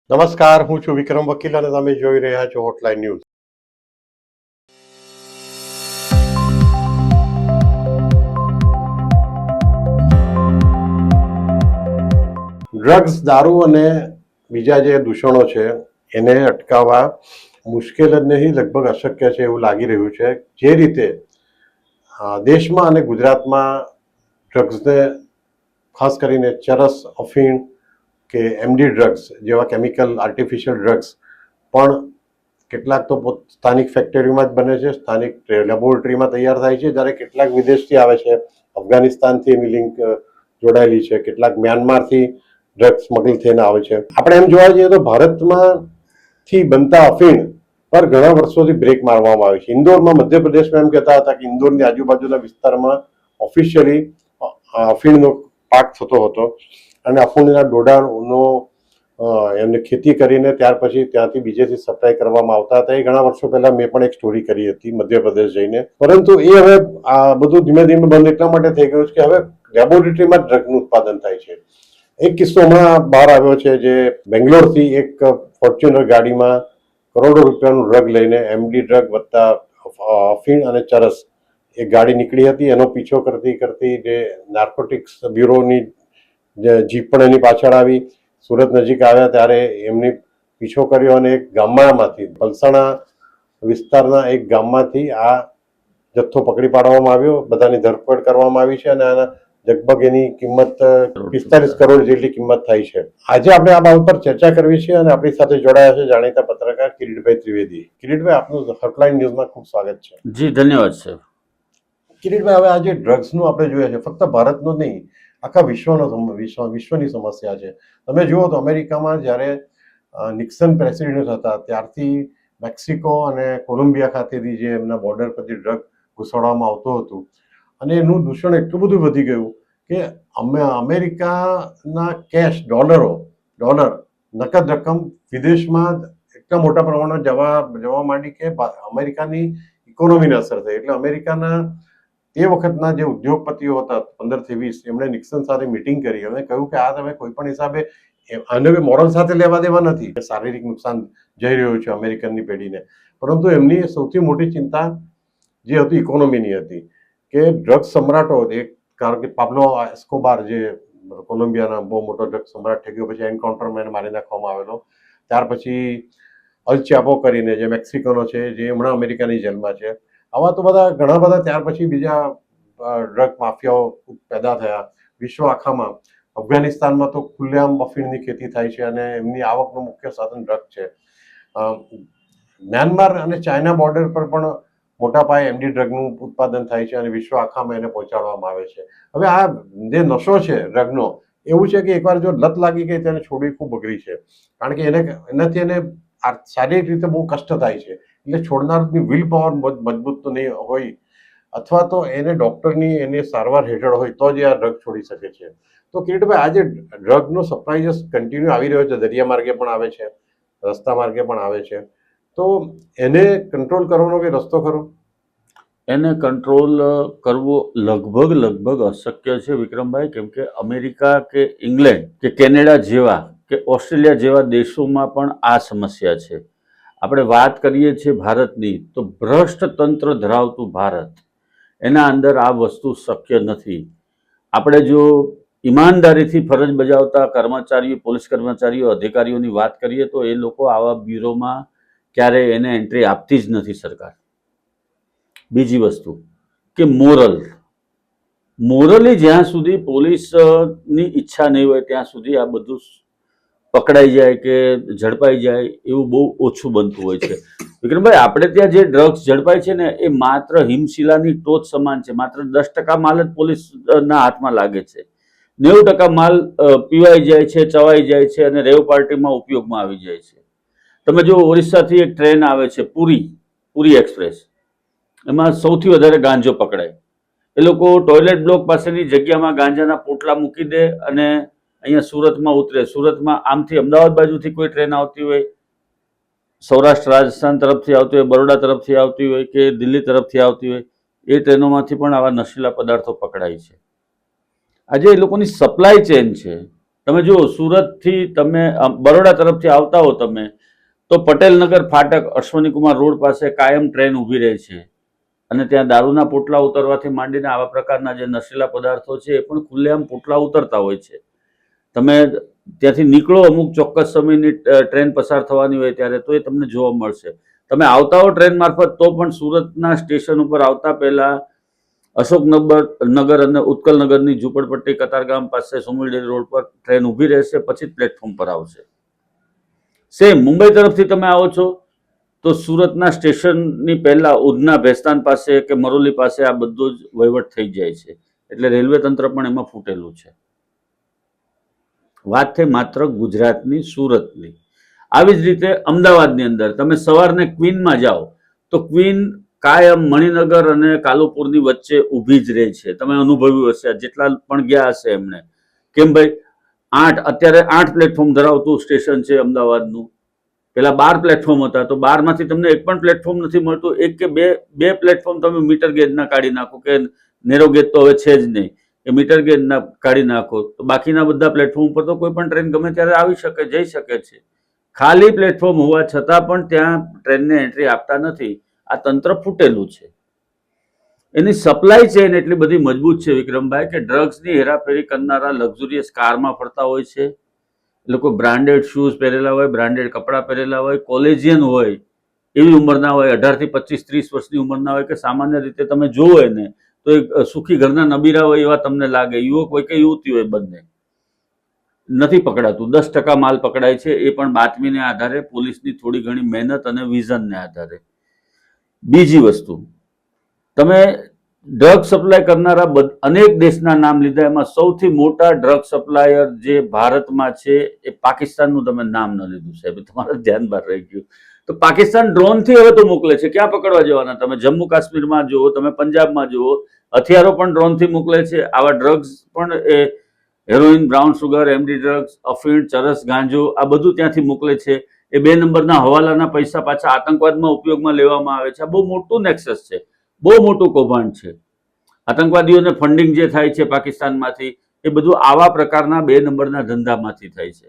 નમસ્કાર, હું છું વિક્રમ વકીલ અને તમે જોઈ રહ્યા છો હોટલાઇન ન્યૂઝ. ડ્રગ્સ, દારૂ અને બીજા જે દૂષણો છે એને અટકાવવા મુશ્કેલ જ નહીં, લગભગ અશક્ય છે એવું લાગી રહ્યું છે. જે રીતે દેશમાં અને ગુજરાતમાં ડ્રગ્સને, ખાસ કરીને ચરસ, અફીણ કે એમડી ડ્રગ્સ જેવા કેમિકલ આર્ટિફિશિયલ ડ્રગ્સ પણ કેટલાક તો સ્થાનિક ફેક્ટરીમાં જ બને છે, સ્થાનિક લેબોરેટરીમાં તૈયાર થાય છે, જ્યારે કેટલાક વિદેશથી આવે છે. અફઘાનિસ્તાનથી એની લિંક જોડાયેલી છે, કેટલાક મ્યાનમારથી ડ્રગ્સ સ્મગલ થઈને આવે છે. આપણે એમ જોવા જઈએ તો ભારતમાંથી બનતા અફીણ પર ઘણા વર્ષોથી બ્રેક મારવામાં આવે છે. ઇન્દોરમાં, મધ્યપ્રદેશમાં એમ કહેતા હતા કે ઇન્દોરની આજુબાજુના વિસ્તારમાં ઓફિશિયલી અફીણનો પાક થતો હતો અને અફીણના ડોડાનો એમને ખેતી કરીને ત્યાર પછી ત્યાંથી બીજેથી સપ્લાય કરવામાં આવતા હતા. એ ઘણા વર્ષો પહેલા મેં પણ એક સ્ટોરી કરી હતી મધ્યપ્રદેશ જઈને. પરંતુ એ હવે આ બધું ધીમે ધીમે બંધ એટલા માટે થઈ ગયું છે કે હવે લેબોરેટરીમાં જ ડ્રગનું ઉત્પાદન થાય છે. એક કિસ્સો હમણાં બહાર આવ્યો છે, જે બેંગ્લોરથી એક ફોર્ચ્યુનર ગાડીમાં કરોડો રૂપિયાનું ડ્રગ લઈને, એમડી ડ્રગ વત્તા અફીણ અને ચરસ, એક ગાડી નીકળી હતી. એનો પીછો કરતી કરતી જે નાર્કોટિક્સ બ્યુરોની જીપ પણ એની પાછળ આવી. સુરત નજીક આવ્યા ત્યારે એમની પીછો કર્યો અને એક ગામમાંથી, પલસાણા વિસ્તારના એક ગામમાંથી આ જથ્થો પકડી પાડવામાં આવ્યો. બધાની ધરપકડ કરવામાં આવી છે અને આના લગભગ એની કિંમત 45 કરોડ જેટલી કિંમત થાય છે. આજે આપણે આ બાબત પર ચર્ચા કરવી છે અને આપણી સાથે જોડાયા છે જાણીતા પત્રકાર કિરીટભાઈ ત્રિવેદી. કિરીટભાઈ, આપનું હોટલાઇન ન્યૂઝમાં ખૂબ સ્વાગત છે. જી, ધન્યવાદ સર. કિરીટભાઈ, હવે આજે ડ્રગ્સનું આપણે જોઈએ છે, ફક્ત ભારતનું નહીં, આખા વિશ્વની સમસ્યા છે. તમે જુઓ તો અમેરિકામાં જ્યારે નિક્સન પ્રેસિડેન્ટ હતા ત્યારથી મેક્સિકો અને કોલંબિયા ખાતેથી જે એમના બોર્ડર પરથી ડ્રગ ઘુસાડવામાં આવતું હતું અને એનું દૂષણ એટલું બધું વધી ગયું કે અમેરિકાના કેશ ડોલર નકદ રકમ વિદેશમાં એટલા મોટા પ્રમાણમાં જવા માંડી કે અમેરિકાની ઇકોનોમીને અસર થઈ. એટલે અમેરિકાના એ વખતના જે ઉદ્યોગપતિઓ હતા 15 થી 20, એમણે નિક્સન સાથે મિટિંગ કરી અને કહ્યું કે આ તમે કોઈ પણ હિસાબે આને મોરલ સાથે લેવા દેવા નથી. શારીરિક નુકસાન જઈ રહ્યું છે અમેરિકનની પેઢીને, પરંતુ એમની સૌથી મોટી ચિંતા જે હતી ઇકોનોમીની હતી કે ડ્રગ્સ સમ્રાટો, કારણ કે પાબ્લો એસ્કોબાર જે કોલંબિયાના બહુ મોટો ડ્રગ્સ સમ્રાટ થઈ ગયો, પછી એન્કાઉન્ટરમાં એને મારી નાખવામાં આવેલો. ત્યાર પછી અલ ચાપો કરીને જે મેક્સિકનો છે, જે હમણાં અમેરિકાની જેલમાં છે. આવા તો બધા ઘણા બધા ત્યાર પછી બીજા ડ્રગ માફિયાઓ પેદા થયા વિશ્વ આખામાં. અફઘાનિસ્તાનમાં તો ખુલ્લેઆમ અફીણની ખેતી થાય છે અને એમની આવકનું મુખ્ય સાધન ડ્રગ છે. મ્યાનમાર અને ચાઇના બોર્ડર પર પણ મોટા પાયે એમડી ડ્રગનું ઉત્પાદન થાય છે અને વિશ્વ આખામાં એને પહોંચાડવામાં આવે છે. હવે આ જે નશો છે ડ્રગનો, એવું છે કે એકવાર જો લત લાગી ગઈ તેને છોડવી ખૂબ અઘરી છે, કારણ કે એનાથી એને શારીરિક રીતે બહુ કષ્ટ થાય છે. એટલે છોડનારની વિલ પાવર મજબૂત તો નહીં હોય, અથવા તો એને ડોક્ટરની એની સારવાર હેઠળ હોય તો જ આ ડ્રગ છોડી શકે છે. તો કિરીટભાઈ, આજે ડ્રગનો સપ્લાય કન્ટિન્યુ આવી રહ્યો છે, દરિયા માર્ગે પણ આવે છે, રસ્તા માર્ગે પણ આવે છે, તો એને કંટ્રોલ કરવાનો કોઈ રસ્તો ખરો? એને કંટ્રોલ કરવો લગભગ અશક્ય છે વિક્રમભાઈ, કેમ કે અમેરિકા કે ઇંગ્લેન્ડ કે કેનેડા જેવા કે ઓસ્ટ્રેલિયા જેવા દેશોમાં પણ આ સમસ્યા છે. આપણે વાત કરીએ છીએ ભારતની, તો ભ્રષ્ટ તંત્ર ધરાવતું ભારત, એના અંદર આ વસ્તુ શક્ય નથી. આપણે જો ઈમાનદારીથી ફરજ બજાવતા કર્મચારીઓ, પોલીસ કર્મચારીઓ, અધિકારીઓની વાત કરીએ તો એ લોકો આવા બ્યુરોમાં ક્યારેય એને એન્ટ્રી આપતી જ નથી સરકાર. બીજી વસ્તુ કે મોરલી જ્યાં સુધી પોલીસની ઈચ્છા નહીં હોય ત્યાં સુધી આ બધું પકડાઈ જાય કે ઝડપાઈ જાય એવું બહુ ઓછું બનતું હોય છે. વિક્રમભાઈ, આપણે ત્યાં જે ડ્રગ્સ ઝડપાય છે ને, એ માત્ર હિમશિલાની ટોચ સમાન છે. માત્ર 10% માલ જ પોલીસના હાથમાં લાગે છે. 90% માલ પીવાઈ જાય છે, ચવાઈ જાય છે અને રેવ પાર્ટીમાં ઉપયોગમાં આવી જાય છે. તમે જો ઓરિસ્સાથી એક ટ્રેન આવે છે, પુરી એક્સપ્રેસ, એમાં સૌથી વધારે ગાંજો પકડાય. એ લોકો ટોયલેટ બ્લોક પાસેની જગ્યામાં ગાંજાના પોટલા મૂકી દે અને અહીંયા સુરતમાં ઉતરે. સુરતમાં આમથી અમદાવાદ બાજુથી કોઈ ટ્રેન આવતી હોય, સૌરાષ્ટ્ર રાજસ્થાન તરફથી આવતી હોય, બરોડા તરફથી આવતી હોય કે દિલ્હી તરફથી આવતી હોય, એ ટ્રેનોમાંથી પણ આવા નશીલા પદાર્થો પકડાય છે. આજે એ લોકોની સપ્લાય ચેન છે, તમે જુઓ, સુરતથી તમે બરોડા તરફથી આવતા હો તમે, તો પટેલનગર ફાટક અશ્વની કુમાર રોડ પાસે કાયમ ટ્રેન ઊભી રહે છે, અને ત્યાં દારૂના પોટલા ઉતરવાથી માંડીને આવા પ્રકારના જે નશીલા પદાર્થો છે એ પણ ખુલ્લેઆમ પોટલા ઉતરતા હોય છે. તમે ત્યાંથી નીકળો અમુક ચોક્કસ સમયની ટ્રેન પસાર થવાની હોય ત્યારે, તો એ તમને જોવા મળશે. તમે આવતા હો ટ્રેન મારફત તો પણ સુરતના સ્ટેશન ઉપર આવતા પહેલા અશોકનગર અને ઉત્કલનગરની ઝૂંપડપટ્ટી કતારગામ પાસે સુમુલડેરી રોડ પર ટ્રેન ઊભી રહેશે, પછી પ્લેટફોર્મ પર આવશે. સેમ મુંબઈ તરફથી તમે આવો છો તો સુરતના સ્ટેશનની પહેલા ઉધના ભેસ્તાન પાસે કે મરોલી પાસે આ બધું જ વહીવટ થઈ જાય છે. એટલે રેલવે તંત્ર પણ એમાં ફૂટેલું છે. વાત થઈ માત્ર ગુજરાતની, સુરતની. આવી જ રીતે અમદાવાદની અંદર તમે સવારને ક્વીનમાં જાઓ તો ક્વીન કાયમ મણિનગર અને કાલુપુરની વચ્ચે ઊભી જ રહે છે. તમે અનુભવ્યું હશે, જેટલા પણ ગયા હશે એમને. કેમ ભાઈ? અત્યારે 8 પ્લેટફોર્મ ધરાવતું સ્ટેશન છે અમદાવાદનું. પેલા 12 પ્લેટફોર્મ હતા, તો 12 માંથી તમને એક પણ પ્લેટફોર્મ નથી મળતું. એક કે બે પ્લેટફોર્મ તમે મીટર ગેજના કાઢી નાખો, કે નેરો ગેજ તો હવે છે જ નહીં, એ મીટર ગેજના કાઢી નાખો, તો બાકીના બધા પ્લેટફોર્મ પર તો કોઈ પણ ટ્રેન ગમે ત્યારે આવી શકે, જઈ શકે છે. ખાલી પ્લેટફોર્મ હોવા છતાં પણ ત્યાં ટ્રેનને એન્ટ્રી આપતા નથી. આ તંત્ર ફૂટેલું છે. એની સપ્લાય ચેન એટલી બધી મજબૂત છે વિક્રમભાઈ, કે ડ્રગ્સની હેરાફેરી કરનારા લક્ઝુરિયસ કારમાં ફરતા હોય છે. લોકો બ્રાન્ડેડ શૂઝ પહેરેલા હોય, બ્રાન્ડેડ કપડાં પહેરેલા હોય, કોલેજિયન હોય, એવી ઉંમરના હોય, 18 થી 25-30 વર્ષની ઉંમરના હોય, કે સામાન્ય રીતે તમે જોવો એને તો એક સુખી ઘરના નબીરા હોય એવા તમને લાગે. યુવક હોય કે યુવતી હોય, બંને નથી પકડાતું. 10% માલ પકડાય છે, એ પણ બાતમીને આધારે, પોલીસની થોડી ઘણી મહેનત અને વિઝનને આધારે. બીજી વસ્તુ, તમે ડ્રગ સપ્લાય કરનારા અનેક દેશના નામ લીધા, એમાં સૌથી મોટા ડ્રગ સપ્લાયર જે ભારતમાં છે એ પાકિસ્તાનનું તમે નામ ન લીધું સાહેબ, તમારા ધ્યાન બહાર રહી ગયું. તો પાકિસ્તાન ડ્રોનથી હવે તો મોકલે છે. ક્યાં પકડવા જવાના? તમે જમ્મુ કાશ્મીરમાં જુઓ, તમે પંજાબમાં જુઓ, હથિયારો પણ ડ્રોનથી મોકલે છે. આવા ડ્રગ્સ પણ એ heroin, brown sugar, MD drugs, અફીણ, ચરસ, ગાંજો, આ બધું ત્યાંથી મોકલે છે. એ 2 નંબરના હવાલાના પૈસા પાછા આતંકવાદમાં ઉપયોગમાં લેવામાં આવે છે. આ બહુ મોટું નેક્સસ છે, બહુ મોટું કૌભાંડ છે. આતંકવાદીઓને ફંડિંગ જે થાય છે પાકિસ્તાનમાંથી, એ બધું આવા પ્રકારના 2 નંબરના ધંધામાંથી થાય છે.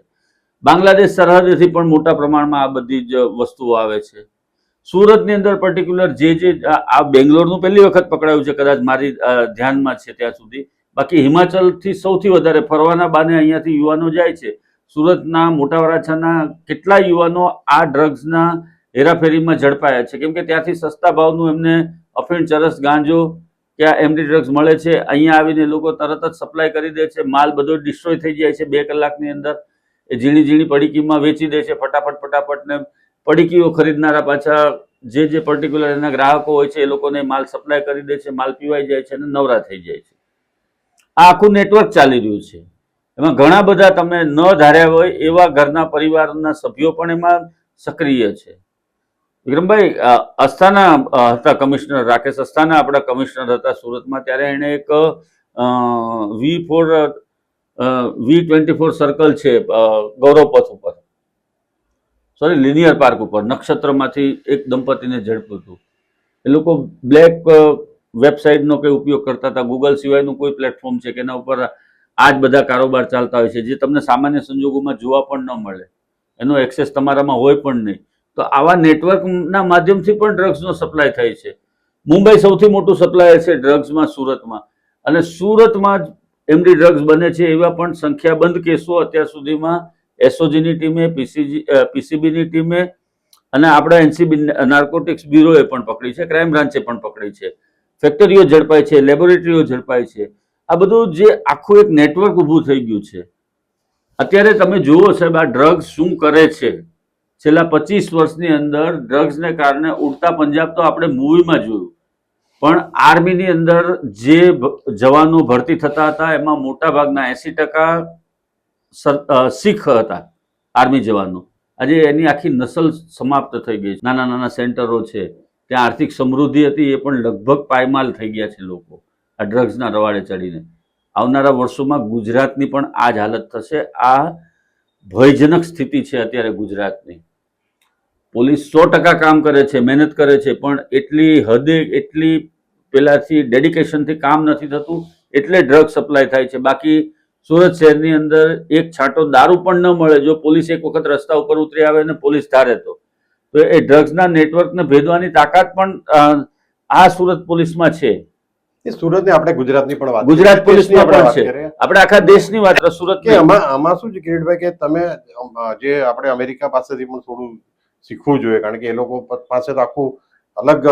બાંગ્લાદેશ સરહદેથી પણ મોટા પ્રમાણમાં આ બધી જ વસ્તુઓ આવે છે. સુરતની અંદર પર્ટિક્યુલર જે આ બેંગ્લોરનું પહેલી વખત પકડાયું છે, કદાચ મારી ધ્યાનમાં છે ત્યાં સુધી. બાકી હિમાચલથી સૌથી વધારે ફરવાના બાને અહીંયાથી યુવાનો જાય છે. સુરતના મોટા વરાછાના કેટલા યુવાનો આ ડ્રગ્સના હેરાફેરીમાં ઝડપાયા છે, કેમ કે ત્યાંથી સસ્તા ભાવનું એમને અફીણ, ચરસ, ગાંજો કે આ એમડી ડ્રગ્સ મળે છે. અહીંયા આવીને લોકો તરત જ સપ્લાય કરી દે છે. માલ બધો ડિસ્ટ્રોય થઈ જાય છે 2 કલાકની અંદર. એ ઝીણી ઝીણી પડીકીમાં વેચી દે છે ફટાફટ ને. પડીકીઓ ખરીદનારા પાછા જે પર્ટિક્યુલર એના ગ્રાહકો હોય છે એ લોકોને માલ સપ્લાય કરી દે છે. માલ પીવાઈ જાય છે અને નવરા થઈ જાય છે. આ આખું નેટવર્ક ચાલી રહ્યું છે. એમાં ઘણા બધા તમે ન ધાર્યા હોય એવા ઘરના પરિવારના સભ્યો પણ એમાં સક્રિય છે. વિક્રમભાઈ, અસ્થાના હતા કમિશનર, રાકેશ અસ્થાના આપણા કમિશનર હતા સુરતમાં. ત્યારે એણે એક V24 સર્કલ છે ગૌરવ પથ ઉપર, સોરી લિનિયર પાર્ક ઉપર, નક્ષત્રમાંથી એક દંપતીને ઝડપ્યું હતું. એ લોકો બ્લેક વેબસાઇટનો કંઈ ઉપયોગ કરતા હતા. ગૂગલ સિવાયનું કોઈ પ્લેટફોર્મ છે કે એના ઉપર આ જ બધા કારોબાર ચાલતા હોય છે, જે તમને સામાન્ય સંજોગોમાં જોવા પણ ન મળે, એનો એક્સેસ તમારામાં હોય પણ નહીં. તો આવા નેટવર્કના માધ્યમથી પણ ડ્રગ્સનો સપ્લાય થાય છે. મુંબઈ સૌથી મોટું સપ્લાયર છે ડ્રગ્સમાં સુરતમાં, અને સુરતમાં જ એમડી ડ્રગ્સ બને છે. એવા પણ સંખ્યાબંધ કેસો અત્યાર સુધીમાં એસઓજીની ટીમે, પીસીબીની ટીમે અને આપણા એનસીબી નાર્કોટિક્સ બ્યુરોએ પણ પકડી છે, ક્રાઇમ બ્રાન્ચે પણ પકડી છે. ફેક્ટરીઓ ઝડપાય છે, લેબોરેટરીઓ ઝડપાય છે. આ બધું જે આખું એક નેટવર્ક ઊભું થઈ ગયું છે. અત્યારે તમે જુઓ સાહેબ, આ ડ્રગ્સ શું કરે છે. છેલ્લા 25 વર્ષની અંદર ડ્રગ્સને કારણે ઉડતા પંજાબ તો આપણે મૂવીમાં જોયું, પણ આર્મીની અંદર જે જવાનો ભરતી થતા હતા એમાં મોટા ભાગના 80% શીખ હતા આર્મી જવાનો. આજે એની આખી નસલ સમાપ્ત થઈ ગઈ છે. નાના નાના સેન્ટરો છે, ત્યાં આર્થિક સમૃદ્ધિ હતી, એ પણ લગભગ પાયમાલ થઈ ગયા છે લોકો આ ડ્રગ્સના રવાડે ચડીને. આવનારા વર્ષોમાં ગુજરાતની પણ આ જ હાલત થશે. આ ભયજનક સ્થિતિ છે અત્યારે ગુજરાતની. પોલીસ 100% કામ કરે છે, મહેનત કરે છે, પણ એટલી હદે, એટલી પેલાથી ડેડિકેશનથી કામ નથી થતું, એટલે ડ્રગ સપ્લાય થાય છે. બાકી સુરત શહેરની અંદર એક છાંટો દારૂ પણ ન મળે જો પોલીસ એક વખત રસ્તા ઉપર ઉતરી આવે અને પોલીસ ધારે તો એ ડ્રગ્સના નેટવર્કને ભેદવાની તાકાત પણ આ સુરત પોલીસમાં છે. એ સુરતની આપણે ગુજરાતની પણ વાત ગુજરાત પોલીસની આપણે પણ વાત છે. કરીએ આપણે આખા દેશની વાત સુરત કે આમાં શું છે કિરીટભાઈ કે તમે જે આપણે અમેરિકા પાસેથી પણ થોડું શીખવું જોઈએ, કારણ કે એ લોકો પાસે તો આખું અલગ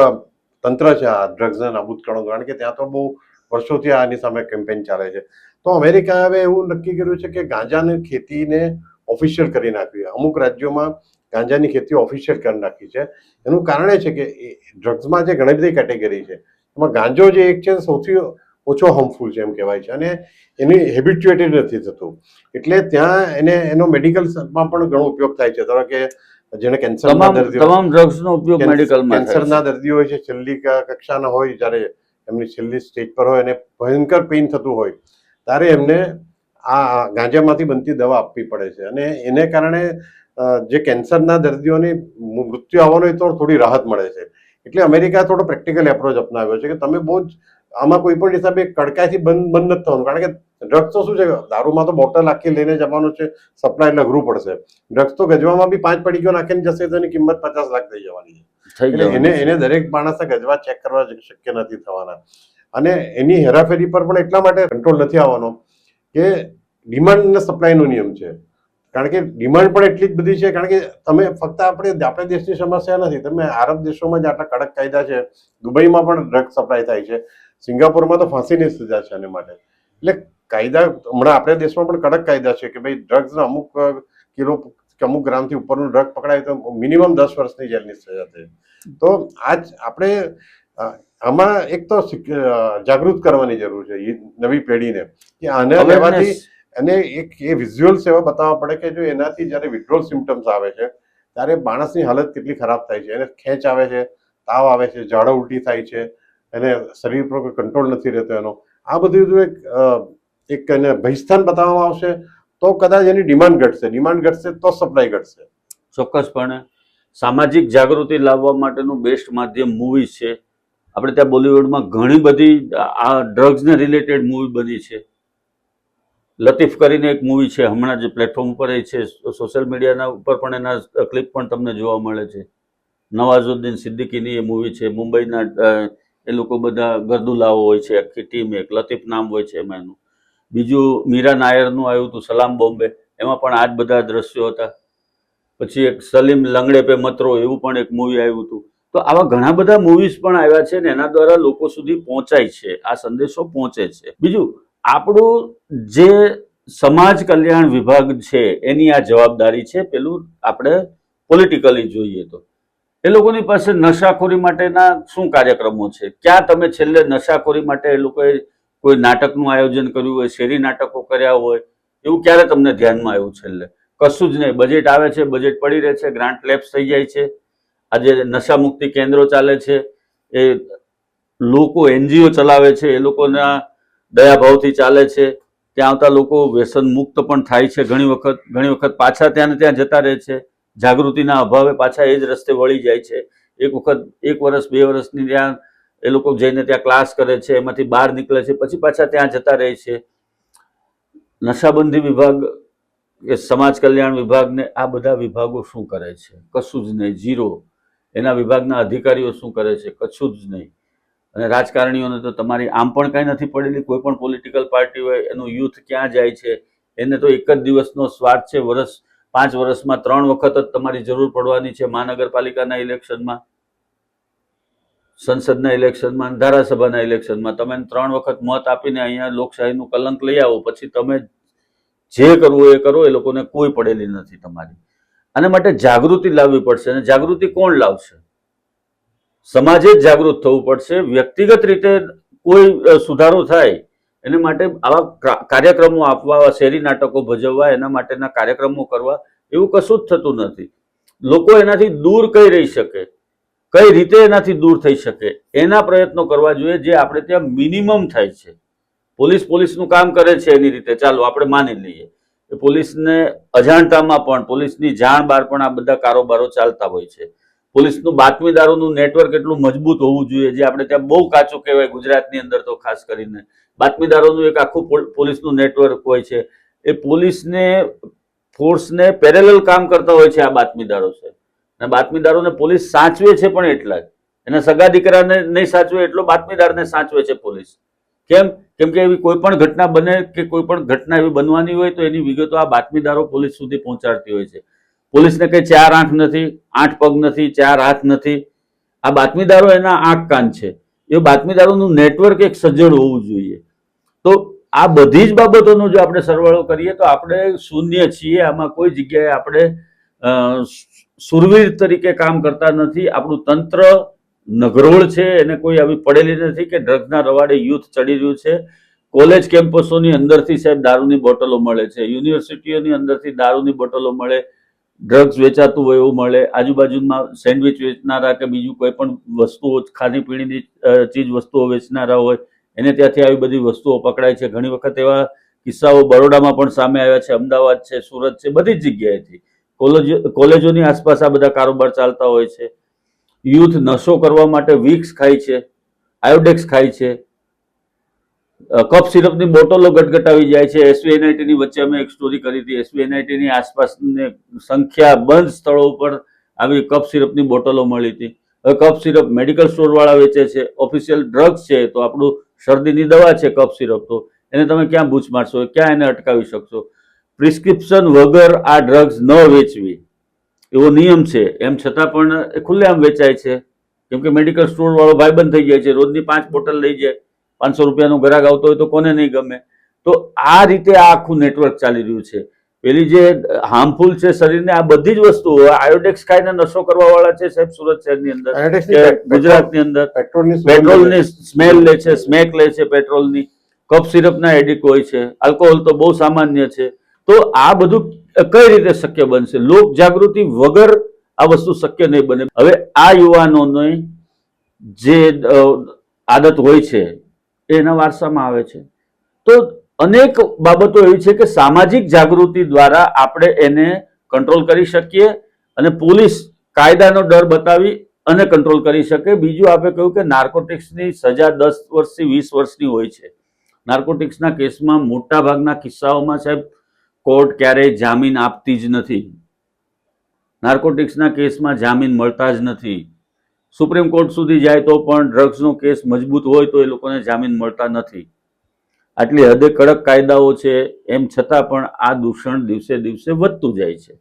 તંત્ર છે આ ડ્રગ્સને નાબૂદ કરવાનું, કારણ કે ત્યાં તો બહુ વર્ષોથી આની સામે કેમ્પેન ચાલે છે. તો અમેરિકાએ હવે એવું નક્કી કર્યું છે કે ગાંજાની ખેતીને ઓફિશિયલ કરી નાખ્યું. અમુક રાજ્યોમાં ગાંજાની ખેતી ઓફિશિયલ કરી નાખી છે. એનું કારણ એ છે કે ડ્રગ્સમાં જે ઘણી બધી કેટેગરી છે એમાં ગાંજો જે એક છે સૌથી ઓછો હાર્મફુલ છે એમ કહેવાય છે, અને એની હેબિચ્યુએટેડ નથી થતું, એટલે ત્યાં એનો મેડિકલમાં પણ ઘણો ઉપયોગ થાય છે. ધારો કે જેને કેન્સરના દર્દીઓ તમામ ડ્રગ્સનો ઉપયોગ મેડિકલમાં કેન્સરના દર્દીઓ હોય છે, છેલ્લી કક્ષાના હોય, જ્યારે એમની છેલ્લી સ્ટેજ પર હોય અને ભયંકર પેઇન થતું હોય ત્યારે એમને આ ગાંજામાંથી બનતી દવા આપવી પડે છે, અને એને કારણે જે કેન્સરના દર્દીઓની મૃત્યુ આવવાનો તો થોડી રાહત મળે છે. એટલે અમેરિકા થોડો પ્રેક્ટિકલ એપ્રોચ અપનાવ્યો છે કે તમે બહુ જ આમાં કોઈ પણ હિસાબે કડકાઈથી બંધ નથી થવાનું, કારણ કે ડ્રગ્સ તો શું છે, દારૂમાં તો બોટલ આખી લઈને જવાનું છે, સપ્લાય એટલે અઘરું પડશે. ડ્રગ્સ તો ગજવામાં બી 5 પડીકીઓ નાખીને જશે તો એની કિંમત 50 લાખ થઈ જવાની છે. એટલે એને દરેક માણસને ગજવા ચેક કરવા શક્ય નથી થવાના, અને એની હેરાફેરી પર પણ એટલા માટે કંટ્રોલ નથી આવવાનો કે ડિમાન્ડ અને સપ્લાયનો નિયમ છે. કારણ કે ડિમાન્ડ પણ એટલી જ બધી છે, કારણ કે તમે ફક્ત આપણે દેશની સમસ્યા નથી, તમે આરબ દેશોમાં જ આટલા કડક કાયદા છે, દુબઈમાં પણ ડ્રગ્સ સપ્લાય થાય છે, સિંગાપોરમાં તો ફાંસીની સજા છે આને માટે. એટલે કાયદા હમણાં આપણા દેશમાં પણ કડક કાયદા છે કે ભાઈ ડ્રગ્સ અમુક કિલો અમુક ગ્રામથી ઉપરનું ડ્રગ પકડાય તો મિનિમમ 10 વર્ષની જેલની સજા થાય. તો આજ આપણે આમાં એક તો જાગૃત કરવાની જરૂર છે નવી પેઢીને કે આને લેવાથી, અને એક એ વિઝ્યુઅલ્સ એવા બતાવવા પડે કે જો એનાથી જ્યારે વિથડ્રોલ સિમ્ટમ્સ આવે છે ત્યારે માણસની હાલત કેટલી ખરાબ થાય છે, એને ખેંચ આવે છે, તાવ આવે છે, ઝાડા ઉલટી થાય છે, એને શરીર પર કંટ્રોલ નથી રહેતો એનો. આ બધું એક એને ભયસ્થાન બતાવવામાં આવશે તો કદાચ એની ડિમાન્ડ ઘટશે તો સપ્લાય ઘટશે. ચોક્કસપણે સામાજિક જાગૃતિ લાવવા માટેનું બેસ્ટ માધ્યમ મૂવી છે. આપણે ત્યાં બોલિવૂડમાં ઘણી બધી આ ડ્રગ્સને રિલેટેડ મૂવી બની છે. લતીફ કરીને એક મૂવી છે, હમણાં જે પ્લેટફોર્મ ઉપર એ છે, સોશિયલ મીડિયાના ઉપર પણ એના ક્લિપ પણ તમને જોવા મળે છે. નવાઝુદ્દીન સિદ્દીકીની એ મૂવી છે. મુંબઈના એ લોકો બધા ગરદુલાઓ હોય છે, આખી ટીમ, એક લતીફ નામ હોય છે એમાં એનું. બીજું મીરા નાયરનું આવ્યું હતું સલામ બોમ્બે, એમાં પણ આ જ બધા દ્રશ્યો હતા. પછી એક સલીમ લંગડે પે મતરો એવું પણ એક મૂવી આવ્યું હતું. તો આવા ઘણા બધા મૂવીઝ પણ આવ્યા છે ને એના દ્વારા લોકો સુધી પહોંચાય છે, આ સંદેશો પહોંચે છે. બીજું આપણું જે સમાજ કલ્યાણ વિભાગ છે એની આ જવાબદારી છે. પેલું આપણે પોલિટિકલી જોઈએ તો એ લોકોની પાસે નશાખોરી માટેના શું કાર્યક્રમો છે, ક્યાં તમે છેલ્લે નશાખોરી માટે એ લોકોએ કોઈ નાટકનું આયોજન કર્યું હોય, શેરી નાટકો કર્યા હોય, એવું ક્યારે તમને ધ્યાનમાં આવ્યું? છેલ્લે કશું જ નહીં. બજેટ આવે છે, બજેટ પડી રહે છે, ગ્રાન્ટ લેપ્સ થઈ જાય છે. આજે નશા મુક્તિ કેન્દ્રો ચાલે છે, એ લોકો NGO ચલાવે છે, એ લોકોના દયાભાવથી ચાલે છે. ત્યાં આવતા લોકો વ્યસન મુક્ત પણ થાય છે. ઘણી વખત પાછા ત્યાં ને ત્યાં જતા રહે છે, જાગૃતિના અભાવે પાછા એ જ રસ્તે વળી જાય છે. એક વખત 1 વર્ષ 2 વર્ષની ત્યાં એ લોકો જઈને ત્યાં ક્લાસ કરે છે, એમાંથી બહાર નીકળે છે, પછી પાછા ત્યાં જતા રહે છે. નશાબંધી વિભાગ કે સમાજ કલ્યાણ વિભાગને આ બધા વિભાગો શું કરે છે? કશું જ નહીં, ઝીરો. એના વિભાગના અધિકારીઓ શું કરે છે? કશું જ નહીં. અને રાજકારણીઓને તો તમારી આમ પણ કંઈ નથી પડેલી. કોઈ પણ પોલિટિકલ પાર્ટી હોય એનું યુથ ક્યાં જાય છે? એને તો એક જ દિવસનો સ્વાર્થ છે. 5 વર્ષમાં 3 વખત જ તમારી જરૂર પડવાની છે. મહાનગરપાલિકાના ઇલેક્શનમાં, સંસદના ઇલેક્શનમાં, ધારાસભાના ઇલેક્શનમાં તમે 3 વખત મત આપીને અહીંયા લોકશાહીનું કલંક લઈ આવો, પછી તમે જે કરવું એ કરો, એ લોકોને કોઈ પડેલી નથી તમારી. આના માટે જાગૃતિ લાવવી પડશે. અને જાગૃતિ કોણ લાવશે? સમાજે જ જાગૃત થવું પડશે. વ્યક્તિગત રીતે કોઈ સુધારો થાય એને માટે આવા કાર્યક્રમો આપવા, શેરી નાટકો ભજવવા, એના માટેના કાર્યક્રમો કરવા, એવું કશું જ થતું નથી. લોકો એનાથી દૂર કઈ રહી શકે, કઈ રીતે એનાથી દૂર થઈ શકે, એના પ્રયત્નો કરવા જોઈએ, જે આપણે ત્યાં મિનિમમ થાય છે. પોલીસનું કામ કરે છે એની રીતે, ચાલો આપણે માની લઈએ. પોલીસને અજાણતામાં પણ, પોલીસની જાણ બહાર પણ આ બધા કારોબારો ચાલતા હોય છે. પોલીસનું બાતમીદારોનું નેટવર્ક એટલું મજબૂત હોવું જોઈએ, જે આપણે ત્યાં બહુ કાચું કહેવાય ગુજરાતની અંદર તો ખાસ કરીને. બાતમીદારોનું એક આખું પોલીસનું નેટવર્ક હોય છે. એ પોલીસને ફોર્સને પેરેલલ કામ કરતા હોય છે આ બાતમીદારો છે. અને બાતમીદારોને પોલીસ સાચવે છે પણ એટલા જ. એના સગા દીકરાને નહીં સાચવે એટલો બાતમીદારને સાચવે છે પોલીસ. કેમ? કેમ કે એવી કોઈ પણ ઘટના બને કે કોઈ પણ ઘટના એવી બનવાની હોય તો એની વિગતો આ બાતમીદારો પોલીસ સુધી પહોંચાડતી હોય છે. પોલીસને કઈ 4 આંખ નથી, 8 પગ નથી, 4 હાથ નથી. આ બાતમીદારો એના આંખ કાન છે. એ બાતમીદારોનું નેટવર્ક એક સજ્જડ હોવું જોઈએ. તો આ બધી જ બાબતોનો જો આપણે સરવાળો કરીએ તો આપણે શૂન્ય છીએ. આમાં કોઈ જગ્યાએ આપણે સુરવીર તરીકે કામ કરતા નથી. આપણું તંત્ર નગરોળ છે, એને કોઈ આવી પડેલી નથી કે ડ્રગ્સના રવાડે યુથ ચડી રહ્યું છે. કોલેજ કેમ્પસોની અંદરથી સાહેબ દારૂની બોટલો મળે છે, યુનિવર્સિટીઓની અંદરથી દારૂની બોટલો મળે, ડ્રગ્સ વેચાતું હોય એવું મળે, આજુબાજુમાં સેન્ડવિચ વેચનારા કે બીજું કોઈ પણ વસ્તુઓ ખાણીપીણીની ચીજ વસ્તુઓ વેચનારા હોય એને ત્યાંથી આવી બધી વસ્તુઓ પકડાય છે. ઘણી વખત એવા કિસ્સાઓ બરોડામાં પણ સામે આવ્યા છે, અમદાવાદ છે, સુરત છે, બધી જ જગ્યાએથી કોલેજોની આસપાસ આ બધા કારોબાર ચાલતા હોય છે. યુથ નશો કરવા માટે વિક્સ ખાય છે, આયોડેક્સ ખાય છે, કફ સિરપની બોટલો ગટગટાવી જાય છે. SVNIT ની વચ્ચે અમે એક સ્ટોરી કરી હતી. SVNIT ની આસપાસની સંખ્યાબંધ સ્થળો ઉપર આવી કફ સિરપની બોટલો મળી હતી. હવે કફ સિરપ મેડિકલ સ્ટોર વાળા વેચે છે, ઓફિશિયલ ડ્રગ્સ છે, તો આપણું શરદીની દવા છે કફ સિરપ, તો એને તમે ક્યાં બૂચ મારશો, ક્યાં એને અટકાવી શકશો? પ્રિસ્ક્રિપ્શન વગર આ ડ્રગ્સ ન વેચવી એવો નિયમ છે. એમ છતાં પણ એ ખુલ્લેઆમ વેચાય છે. કેમ કે મેડિકલ સ્ટોર વાળો ભાઈબંધ થઈ જાય છે, રોજની 5 બોટલ લઈ જાય. 500 રૂપિયાનો ગ્રાહક આવતો હોય તો કોને નહીં ગમે? તો આ રીતે આ આખું નેટવર્ક ચાલી રહ્યું છે. પેલી જે હાર્મફુલ છે શરીરને, આ બધી જ વસ્તુઓ આયોડેક્સ ખાઈને નશો કરવા વાળા છે સાહેબ સુરત શહેરની અંદર, ગુજરાતની અંદર. પેટ્રોલની સ્મેલ લે છે, સ્મેક લે છે પેટ્રોલની. કફ સિરપના એડિક્ટ હોય છે. આલ્કોહોલ તો બહુ સામાન્ય છે. તો આ બધું કઈ રીતે શક્ય બનશે? લોક જાગૃતિ વગર આ વસ્તુ શક્ય નહીં બને. હવે આ યુવાનોની જે આદત હોય છે એના વારસામાં આવે છે. તો અનેક બાબતો એવી છે કે સામાજિક જાગૃતિ દ્વારા આપણે એને કંટ્રોલ કરી શકીએ અને પોલીસ કાયદાનો ડર બતાવી અને કંટ્રોલ કરી શકે. બીજું આપણે કહ્યું કે નાર્કોટિક્સની સજા 10 વર્ષથી 20 વર્ષની હોય છે. નાર્કોટિક્સના કેસમાં મોટા ભાગના કિસ્સાઓમાં સાહેબ કોર્ટ ક્યારેય જામીન આપતી જ નથી. નાર્કોટિક્સના કેસમાં જામીન મળતા જ નથી. સુપ્રીમ કોર્ટ સુધી જાય તો પણ ડ્રગ્સનો કેસ મજબૂત હોય તો એ લોકોને જામીન મળતા નથી. આટલી હદે કડક કાયદાઓ છે, એમ છતાં પણ આ દૂષણ દિવસે દિવસે વધતું જાય છે.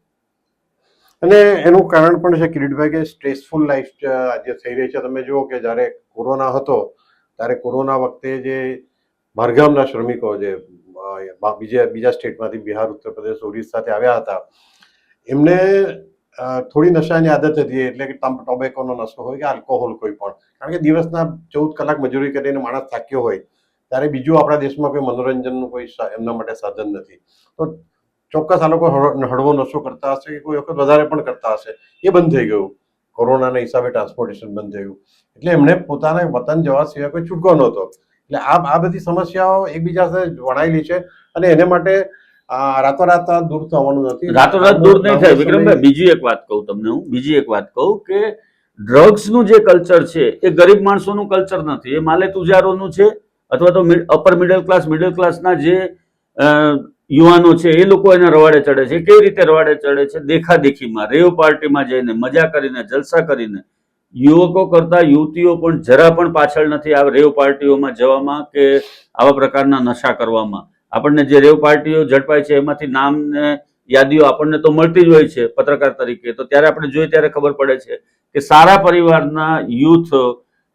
અને એનું કારણ પણ છે કિરીટભાઈ કે સ્ટ્રેસફુલ લાઈફ આજે થઈ રહી છે. તમે જુઓ કે જ્યારે કોરોના હતો ત્યારે કોરોના વખતે જે બહારગામના શ્રમિકો જે બીજા સ્ટેટમાંથી બિહાર, ઉત્તર પ્રદેશ, ઓરિસ્સાથી આવ્યા હતા, એમને થોડી નશાની આદત હતી. એટલે કે ટોબેકોનો નશો હોય કે આલ્કોહોલ કોઈ પણ, કારણ કે દિવસના 14 કલાક મજૂરી કરીને માણસ થાક્યો હોય ત્યારે બીજું આપણા દેશમાં કોઈ મનોરંજનનું કોઈ એમના માટે સાધન નથી. તો ચોક્કસ આ લોકો હળવો નશો કરતા હશે કે કોઈ વખત વધારે પણ કરતા હશે. એ બંધ થઈ ગયું. કોરોનાના હિસાબે ટ્રાન્સપોર્ટેશન બંધ થયું એટલે એમને પોતાના વતન જવા સિવાય કોઈ છૂટકો નહોતો. એટલે આ બધી સમસ્યાઓ એકબીજા સાથે વણાયેલી છે અને એને માટે રાતોરાત દૂર થવાનું નથી. રાતોરાત દૂર નહીં થાય વિક્રમભાઈ. બીજી એક વાત કહું તમને, હું બીજી એક વાત કહું કે ડ્રગ્સનું જે કલ્ચર છે એ ગરીબ માણસોનું કલ્ચર નથી, એ માલે તુજારોનું છે. અથવા તો અપર મિડલ ક્લાસના જે યુવાનો છે એ લોકો એના રવાડે ચડે છે. કેવી રીતે રવાડે ચડે છે? દેખાદેખીમાં, રેવ પાર્ટીમાં જઈને મજા કરીને, જલસા કરીને. યુવકો કરતા યુવતીઓ પણ જરા પણ પાછળ નથી આ રેવ પાર્ટીઓમાં જવામાં કે આવા પ્રકારના નશા કરવામાં. આપણને જે રેવ પાર્ટીઓ ઝડપાય છે એમાંથી નામ ને યાદીઓ આપણને તો મળતી જ હોય છે પત્રકાર તરીકે. તો ત્યારે આપણે જોઈએ ત્યારે ખબર પડે છે કે સારા પરિવારના યુથ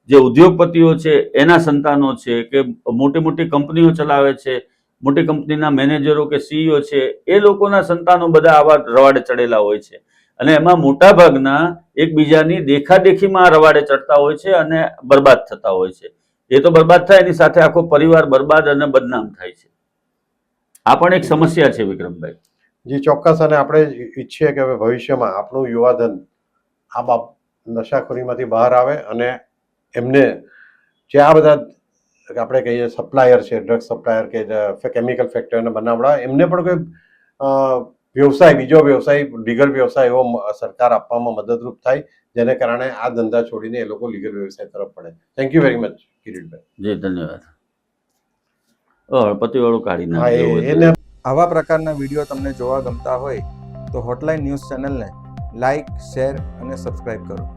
જે ઉદ્યોગપતિઓ છે એના સંતાનો છે કે મોટી મોટી કંપનીઓ ચલાવે છે, મોટી કંપનીના મેનેજરો કે CEO છે, એ લોકોના સંતાનો બધા આવા રવાડે ચડેલા હોય છે. અને એમાં મોટા ભાગના એકબીજાની દેખાદેખીમાં રવાડે ચડતા હોય છે અને બરબાદ થતા હોય છે. એ તો બરબાદ થાય, એની સાથે આખો પરિવાર બરબાદ અને બદનામ થાય છે. આ પણ એક સમસ્યા છે વિક્રમભાઈ. જી ચોક્કસ. અને આપણે ઈચ્છીએ કે હવે ભવિષ્યમાં આપણું યુવાધન આ નશાખોરીમાંથી બહાર આવે અને એમને જે આ બધા આપણે કહીએ સપ્લાયર છે, ડ્રગ સપ્લાયર કે કેમિકલ ફેક્ટરીના બનાવડા, એમને પણ કોઈ વ્યવસાય, બીજો વ્યવસાય, લીગલ વ્યવસાય એવો સરકાર આપવામાં મદદરૂપ થાય, જેને કારણે આ ધંધા છોડીને એ લોકો લીગલ વ્યવસાય તરફ પડે. થેન્ક યુ વેરી મચ કિરીટભાઈ. જી ધન્યવાદ. પતિવાળું કાઢી હા, નાખજો એવું હોય તો. એને આવા પ્રકારના વિડીયો તમને જોવા ગમતા હોય તો હોટલાઇન ન્યૂઝ ચેનલને લાઇક, શેર અને સબસ્ક્રાઇબ કરો.